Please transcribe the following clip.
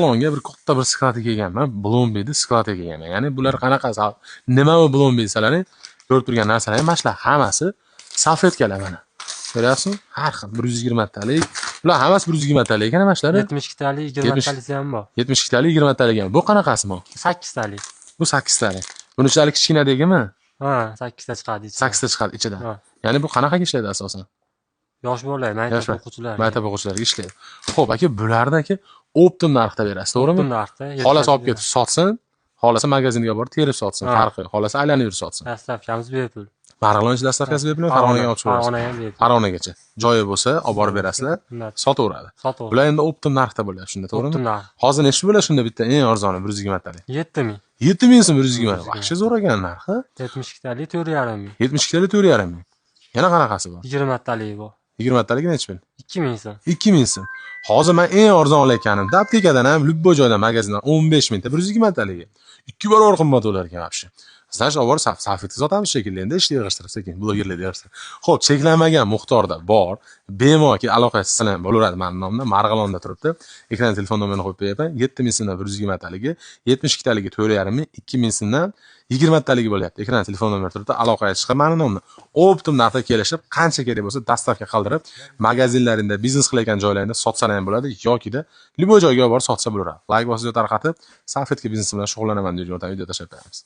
Salonga bir katta bir skladi kelganman. Bloomberg'da skladi kelganman. Ya'ni bular qanaqa nima bu Bloomberg desalaring, ko'rib turgan narsalar mana shular hammasi salfetkalar mana. Ko'ryapsizmi? Har xil 120 talik. Bular hammasi 120 talik ekan mana shular. 72 talik, 20 talisi ham bor. 72 talik, 20 talik ham. Bu qanaqasi bu? 8 talik. Bu 8 talik. Buni ichidagi kichkinadagimi? Ha, 8 ta chiqadi ichidan. 8 ta chiqadi ichidan. Ha. Ya'ni bu qanaqaga ishlaydi asosan? Yosh bolalar, maktab o'quvchilari. Maktab o'quvchilariga ishlaydi. Xo'p, aka, bularni aka optim narxda berasiz, to'g'rimi? Optim narxda. Xohlasa olib ketib sotsin, xohlasa magazinga borib terib sotsin, farqi. Xohlasa aylanib yurib sotsin. Dastavkamiz bepul. Marg'ilon dastavkasi bepul, Farg'onaga olib chiqasiz. Farg'ona ham bepul. Farg'onagacha. Joyi bo'lsa, olib borib berasizlar, sotaveradi. Bular endi optim narxda bo'ladi, shunda, to'g'rimi? Optim narx. Hozir nechi bo'ladi shunda bitta eng arzoni 120 talik? 7000. 7000 so'm 120. Vahshiy zo'r ekan narx, ha? 72 talik 4500. 72 talik 4500. Yana qanaqasi bor? 20 talik bor. 20 talik nechi pul? 2000 so'm. 2000 so'm. Hozir men eng arzon olayotganimda aptekadan ham, любой joydan, magazindan 15 mingta 120 taliga. 2 barobar qimmat bo'lar ekan vobshe. Sizlar olib borib salfetka sotamiz shekilli, endi ishni yig'ishtirib sekin, blogerlarga yig'ishtirib. Xo'p, cheklanmagan miqdorda bor. Bemalol aloqa sizlar bilan bo'laveradi mening nomimda, Marg'ilonda turibdi. Ekran telefon nomerini qo'yib qo'yaman. 7000 so'mdan 120 taligi, 72 taligi 4500, 2000 so'mdan 20 taligi bo'lyapti. Ekran telefon nomeri turibdi. Aloqaga chiqib mening nomimda. Optim narxda kelishib, qancha kerak bo'lsa dastavka qildirib, magazinlaringda, biznes qilayotgan joylaringda sotsalar ham bo'ladi yoki-da любой joyga borib sotsa bo'laveradi. Like bosib tarqatib, salfetka biznesi bilan shug'ullanaman deb video tashlab beramiz.